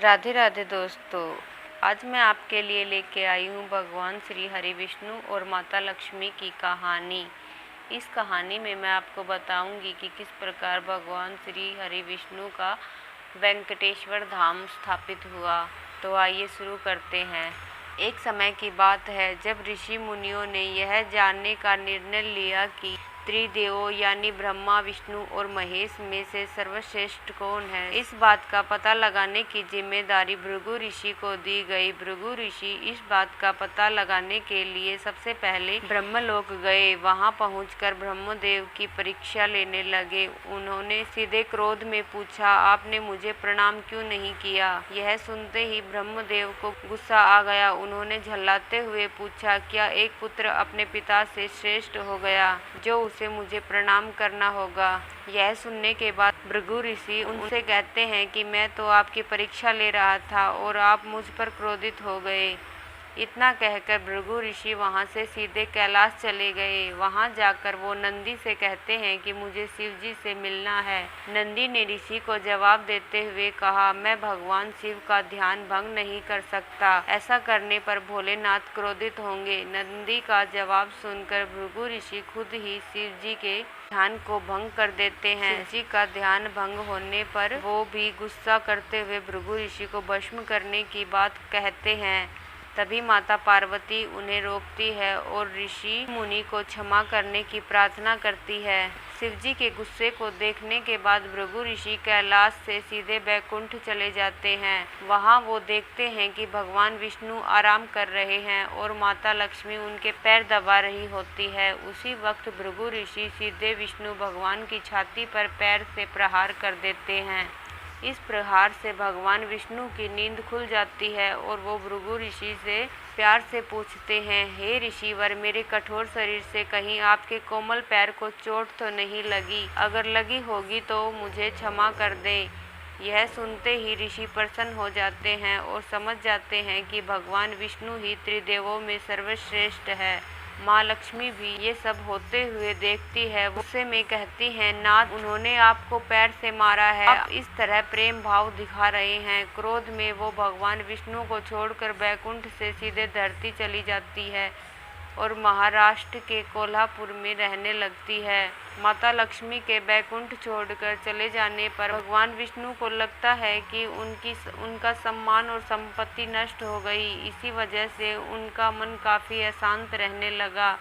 राधे राधे दोस्तों। आज मैं आपके लिए लेके आई हूँ भगवान श्री हरि विष्णु और माता लक्ष्मी की कहानी। इस कहानी में मैं आपको बताऊंगी कि किस प्रकार भगवान श्री हरि विष्णु का वेंकटेश्वर धाम स्थापित हुआ। तो आइए शुरू करते हैं। एक समय की बात है जब ऋषि मुनियों ने यह जानने का निर्णय लिया कि त्रिदेवों यानी ब्रह्मा, विष्णु और महेश में से सर्वश्रेष्ठ कौन है। इस बात का पता लगाने की जिम्मेदारी भृगु ऋषि को दी गई। भृगु ऋषि इस बात का पता लगाने के लिए सबसे पहले ब्रह्मलोक गए। वहां पहुंचकर ब्रह्मदेव की परीक्षा लेने लगे। उन्होंने सीधे क्रोध में पूछा, आपने मुझे प्रणाम क्यों नहीं किया। यह सुनते ही ब्रह्मदेव को गुस्सा आ गया। उन्होंने झल्लाते हुए पूछा, क्या एक पुत्र अपने पिता से श्रेष्ठ हो गया जो उसे मुझे प्रणाम करना होगा। यह सुनने के बाद भृगु ऋषि उनसे कहते हैं कि मैं तो आपकी परीक्षा ले रहा था और आप मुझ पर क्रोधित हो गए। इतना कहकर भृगु ऋषि वहां से सीधे कैलाश चले गए। वहां जाकर वो नंदी से कहते हैं कि मुझे शिव जी से मिलना है। नंदी ने ऋषि को जवाब देते हुए कहा, मैं भगवान शिव का ध्यान भंग नहीं कर सकता। ऐसा करने पर भोलेनाथ क्रोधित होंगे। नंदी का जवाब सुनकर भृगु ऋषि खुद ही शिव जी के ध्यान को भंग कर देते हैं। शिव जी का ध्यान भंग होने पर वो भी गुस्सा करते हुए भृगु ऋषि को भस्म करने की बात कहते हैं। तभी माता पार्वती उन्हें रोकती है और ऋषि मुनि को क्षमा करने की प्रार्थना करती है। शिव जी के गुस्से को देखने के बाद भृगु ऋषि कैलाश से सीधे बैकुंठ चले जाते हैं। वहां वो देखते हैं कि भगवान विष्णु आराम कर रहे हैं और माता लक्ष्मी उनके पैर दबा रही होती है। उसी वक्त भृगु ऋषि सीधे विष्णु भगवान की छाती पर पैर से प्रहार कर देते हैं। इस प्रहार से भगवान विष्णु की नींद खुल जाती है और वो भृगु ऋषि से प्यार से पूछते हैं, हे ऋषिवर, मेरे कठोर शरीर से कहीं आपके कोमल पैर को चोट तो नहीं लगी? अगर लगी होगी तो मुझे क्षमा कर दें। यह सुनते ही ऋषि प्रसन्न हो जाते हैं और समझ जाते हैं कि भगवान विष्णु ही त्रिदेवों में सर्वश्रेष्ठ है। माँ लक्ष्मी भी ये सब होते हुए देखती है। गुस्से में कहती है, नाथ, उन्होंने आपको पैर से मारा है, आप इस तरह प्रेम भाव दिखा रहे हैं। क्रोध में वो भगवान विष्णु को छोड़कर बैकुंठ से सीधे धरती चली जाती है और महाराष्ट्र के कोल्हापुर में रहने लगती है। माता लक्ष्मी के बैकुंठ छोड़कर चले जाने पर भगवान विष्णु को लगता है कि उनका सम्मान और संपत्ति नष्ट हो गई। इसी वजह से उनका मन काफ़ी अशांत रहने लगा।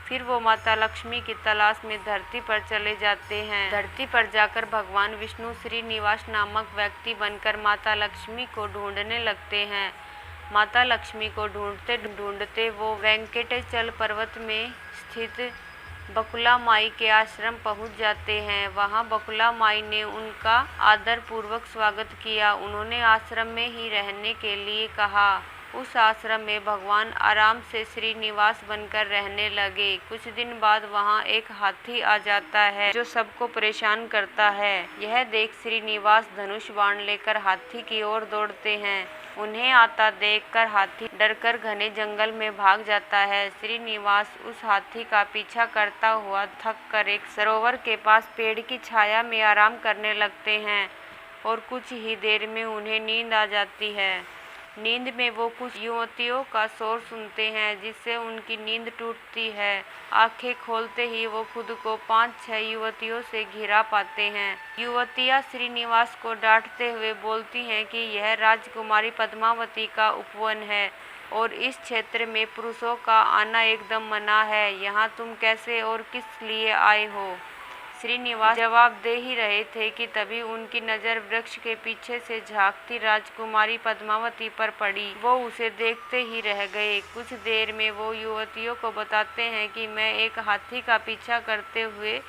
फिर वो माता लक्ष्मी की तलाश में धरती पर चले जाते हैं। धरती पर जाकर भगवान विष्णु श्रीनिवास नामक व्यक्ति बनकर माता लक्ष्मी को ढूंढने लगते हैं। माता लक्ष्मी को ढूंढते ढूंढते वो वेंकटेचल पर्वत में स्थित बकुला माई के आश्रम पहुंच जाते हैं। वहां बकुला माई ने उनका आदर पूर्वक स्वागत किया। उन्होंने आश्रम में ही रहने के लिए कहा। उस आश्रम में भगवान आराम से श्रीनिवास बनकर रहने लगे। कुछ दिन बाद वहां एक हाथी आ जाता है जो सबको परेशान करता है। यह देख श्रीनिवास धनुष बाण लेकर हाथी की ओर दौड़ते हैं। उन्हें आता देखकर हाथी डरकर घने जंगल में भाग जाता है। श्रीनिवास उस हाथी का पीछा करता हुआ थक कर एक सरोवर के पास पेड़ की छाया में आराम करने लगते हैं और कुछ ही देर में उन्हें नींद आ जाती है। नींद में वो कुछ युवतियों का शोर सुनते हैं जिससे उनकी नींद टूटती है। आंखें खोलते ही वो खुद को 5-6 युवतियों से घिरा पाते हैं। युवतियां श्रीनिवास को डांटते हुए बोलती हैं कि यह राजकुमारी पद्मावती का उपवन है और इस क्षेत्र में पुरुषों का आना एकदम मना है। यहाँ तुम कैसे और किस लिए आए हो? श्रीनिवास जवाब दे ही रहे थे कि तभी उनकी नज़र वृक्ष के पीछे से झांकती राजकुमारी पद्मावती पर पड़ी। वो उसे देखते ही रह गए। कुछ देर में वो युवतियों को बताते हैं कि मैं एक हाथी का पीछा करते हुए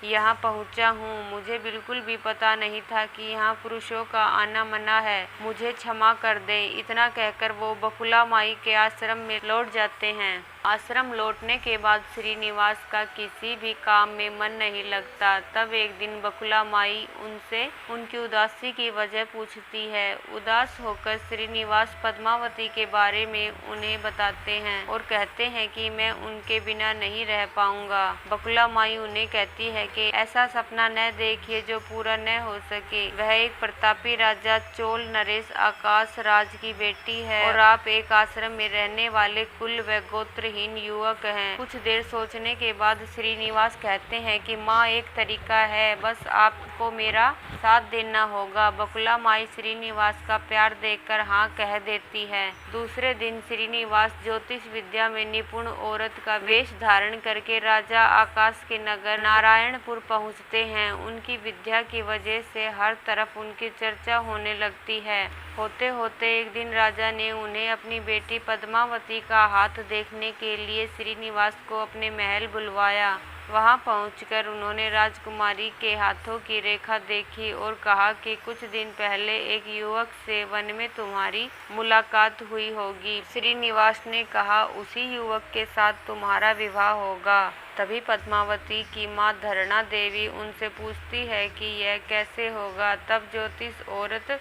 यहाँ पहुँचा हूँ। मुझे बिल्कुल भी पता नहीं था कि यहाँ पुरुषों का आना मना है। मुझे क्षमा कर दें। इतना कहकर वो बकुला माई के आश्रम में लौट जाते हैं। आश्रम लौटने के बाद श्रीनिवास का किसी भी काम में मन नहीं लगता। तब एक दिन बकुला माई उनसे उनकी उदासी की वजह पूछती है। उदास होकर श्रीनिवास पद्मावती के बारे में उन्हें बताते हैं और कहते हैं कि मैं उनके बिना नहीं रह पाऊंगा। बकुला माई उन्हें कहती है कि ऐसा सपना न देखिए जो पूरा न हो सके। वह एक प्रतापी राजा चोल नरेश आकाश राज की बेटी है और आप एक आश्रम में रहने वाले कुल व गोत्रहीन युवक हैं। कुछ देर सोचने के बाद श्रीनिवास कहते हैं कि माँ, एक तरीका है, बस आपको मेरा साथ देना होगा। बकुला माई श्रीनिवास का प्यार देखकर हाँ कह देती है। दूसरे दिन श्रीनिवास ज्योतिष विद्या में निपुण औरत का वेश धारण करके राजा आकाश के नगर नारायणपुर पहुँचते हैं। उनकी विद्या की वजह से हर तरफ उनकी चर्चा होने लगती है। होते होते एक दिन राजा ने उन्हें अपनी बेटी पद्मावती का हाथ देखने के लिए श्रीनिवास को अपने महल बुलवाया। वहां पहुंचकर उन्होंने राजकुमारी के हाथों की रेखा देखी और कहा कि कुछ दिन पहले एक युवक से वन में तुम्हारी मुलाकात हुई होगी। श्रीनिवास ने कहा, उसी युवक के साथ तुम्हारा विवाह होगा। तभी पद्मावती की मां धरणा देवी उनसे पूछती है कि यह कैसे होगा। तब ज्योतिष औरत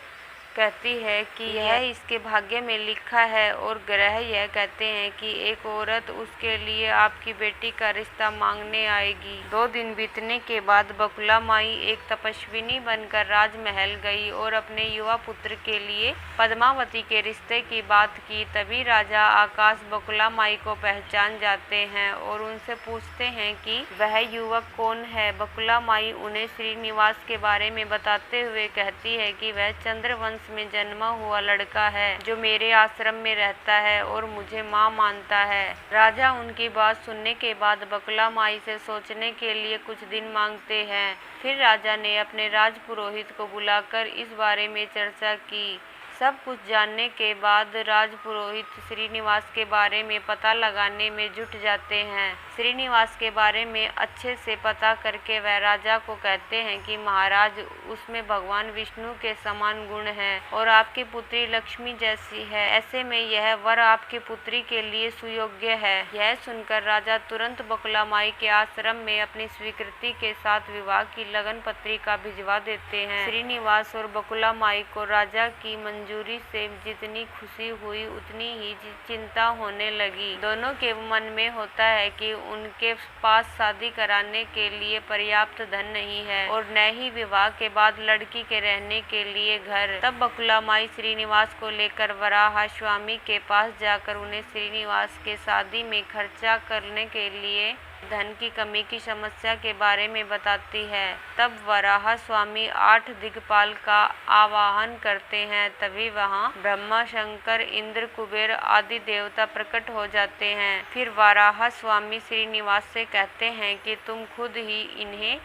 कहती है कि यह इसके भाग्य में लिखा है और ग्रह यह कहते हैं कि एक औरत उसके लिए आपकी बेटी का रिश्ता मांगने आएगी। 2 दिन बीतने के बाद बकुला माई एक तपस्विनी बनकर राजमहल गई और अपने युवा पुत्र के लिए पद्मावती के रिश्ते की बात की। तभी राजा आकाश बकुला माई को पहचान जाते हैं और उनसे पूछते हैं कि वह युवक कौन है। बकुला माई उन्हें श्रीनिवास के बारे में बताते हुए कहती है कि वह चंद्रवंश में जन्मा हुआ लड़का है जो मेरे आश्रम में रहता है और मुझे माँ मानता है। राजा उनकी बात सुनने के बाद बकुला माई से सोचने के लिए कुछ दिन मांगते हैं। फिर राजा ने अपने राज पुरोहित को बुलाकर इस बारे में चर्चा की। सब कुछ जानने के बाद राज पुरोहित श्रीनिवास के बारे में पता लगाने में जुट जाते हैं। श्रीनिवास के बारे में अच्छे से पता करके वह राजा को कहते हैं कि महाराज, उसमें भगवान विष्णु के समान गुण हैं और आपकी पुत्री लक्ष्मी जैसी है। ऐसे में यह वर आपकी पुत्री के लिए सुयोग्य है। यह सुनकर राजा तुरंत बकुला माई के आश्रम में अपनी स्वीकृति के साथ विवाह की लगन पत्रिका भिजवा देते हैं। श्रीनिवास और बकुला माई को राजा की मंजूरी से जितनी खुशी हुई उतनी ही चिंता होने लगी। दोनों के मन में होता है कि उनके पास शादी कराने के लिए पर्याप्त धन नहीं है और न ही विवाह के बाद लड़की के रहने के लिए घर। तब बकुला माई श्रीनिवास को लेकर वराह स्वामी के पास जाकर उन्हें श्रीनिवास के शादी में खर्चा करने के लिए धन की कमी की समस्या के बारे में बताती है। तब वराह स्वामी 8 दिक्पाल का आवाहन करते हैं। तभी वहां ब्रह्मा, शंकर, इंद्र, कुबेर आदि देवता प्रकट हो जाते हैं। फिर वराह स्वामी श्रीनिवास से कहते हैं कि तुम खुद ही इन्हें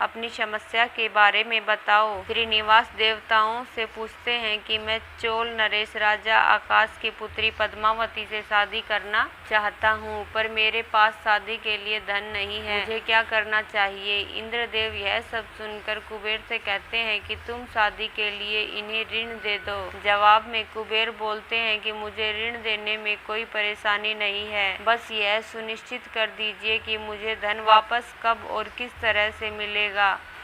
अपनी समस्या के बारे में बताओ। श्रीनिवास देवताओं से पूछते हैं कि मैं चोल नरेश राजा आकाश की पुत्री पद्मावती से शादी करना चाहता हूँ, पर मेरे पास शादी के लिए धन नहीं है, मुझे क्या करना चाहिए। इंद्रदेव यह सब सुनकर कुबेर से कहते हैं कि तुम शादी के लिए इन्हें ऋण दे दो। जवाब में कुबेर बोलते हैं कि मुझे ऋण देने में कोई परेशानी नहीं है, बस यह सुनिश्चित कर दीजिए कि मुझे धन वापस कब और किस तरह से मिलेगा।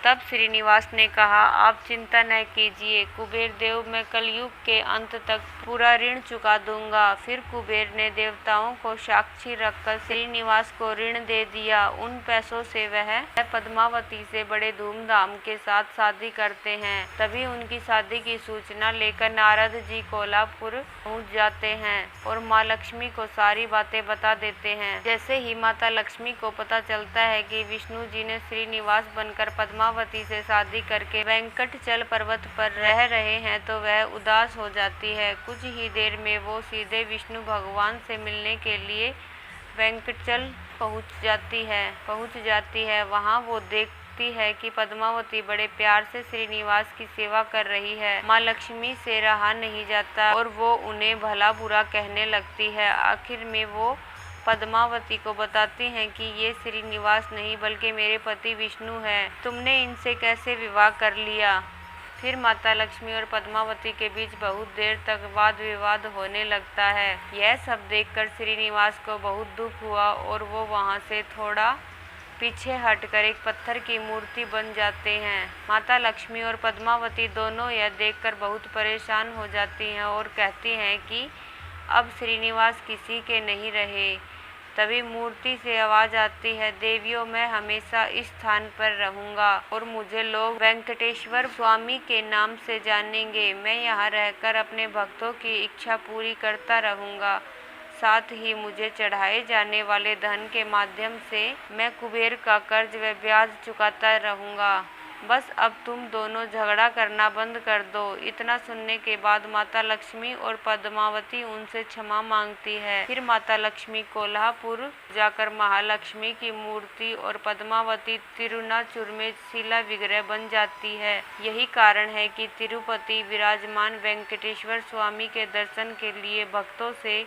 तब श्रीनिवास ने कहा, आप चिंता न कीजिए कुबेर देव, मैं कलयुग के अंत तक पूरा ऋण चुका दूंगा। फिर कुबेर ने देवताओं को साक्षी रखकर श्रीनिवास को ऋण दे दिया। उन पैसों से वह पद्मावती से बड़े धूमधाम के साथ शादी करते हैं। तभी उनकी शादी की सूचना लेकर नारद जी कोल्हापुर पहुंच जाते हैं और माँ लक्ष्मी को सारी बातें बता देते हैं। जैसे ही माता लक्ष्मी को पता चलता है कि विष्णु जी ने श्रीनिवास बनकर पद्मावती से शादी करके वेंकटचल पर्वत पर रह रहे हैं तो वह उदास हो जाती है। कुछ ही देर में वो सीधे विष्णु भगवान से मिलने के लिए वेंकटचल पहुंच जाती है। वहां वो देखती है कि पद्मावती बड़े प्यार से श्रीनिवास की सेवा कर रही है। माँ लक्ष्मी से रहा नहीं जाता और वो उन्हें भला बुरा कहने लगती है। आखिर में वो पद्मावती को बताती हैं कि ये श्रीनिवास नहीं बल्कि मेरे पति विष्णु है। तुमने इनसे कैसे विवाह कर लिया। फिर माता लक्ष्मी और पद्मावती के बीच बहुत देर तक वाद विवाद होने लगता है। यह सब देखकर श्रीनिवास को बहुत दुख हुआ और वो वहाँ से थोड़ा पीछे हटकर एक पत्थर की मूर्ति बन जाते हैं। माता लक्ष्मी और पद्मावती दोनों यह देखकर बहुत परेशान हो जाती हैं और कहती हैं कि अब श्रीनिवास किसी के नहीं रहे। तभी मूर्ति से आवाज आती है, देवियों मैं हमेशा इस स्थान पर रहूंगा और मुझे लोग वेंकटेश्वर स्वामी के नाम से जानेंगे। मैं यहाँ रहकर अपने भक्तों की इच्छा पूरी करता रहूंगा। साथ ही मुझे चढ़ाए जाने वाले धन के माध्यम से मैं कुबेर का कर्ज व ब्याज चुकाता रहूंगा। बस अब तुम दोनों झगड़ा करना बंद कर दो। इतना सुनने के बाद माता लक्ष्मी और पद्मावती उनसे क्षमा मांगती है। फिर माता लक्ष्मी कोल्हापुर जाकर महालक्ष्मी की मूर्ति और पद्मावती तिरुनाचुर में शिला विग्रह बन जाती है। यही कारण है कि तिरुपति विराजमान वेंकटेश्वर स्वामी के दर्शन के लिए भक्तों से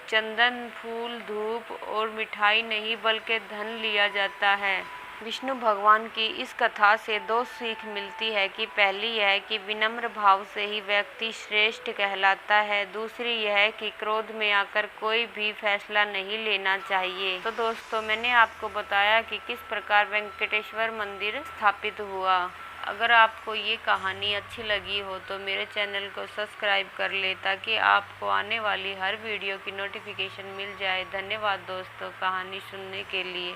चंदन, फूल, धूप और मिठाई नहीं बल्कि धन लिया जाता है। विष्णु भगवान की इस कथा से दो सीख मिलती है कि पहली यह कि विनम्र भाव से ही व्यक्ति श्रेष्ठ कहलाता है। दूसरी यह कि क्रोध में आकर कोई भी फैसला नहीं लेना चाहिए। तो दोस्तों, मैंने आपको बताया कि किस प्रकार वेंकटेश्वर मंदिर स्थापित हुआ। अगर आपको ये कहानी अच्छी लगी हो तो मेरे चैनल को सब्सक्राइब कर ले ताकि आपको आने वाली हर वीडियो की नोटिफिकेशन मिल जाए। धन्यवाद दोस्तों कहानी सुनने के लिए।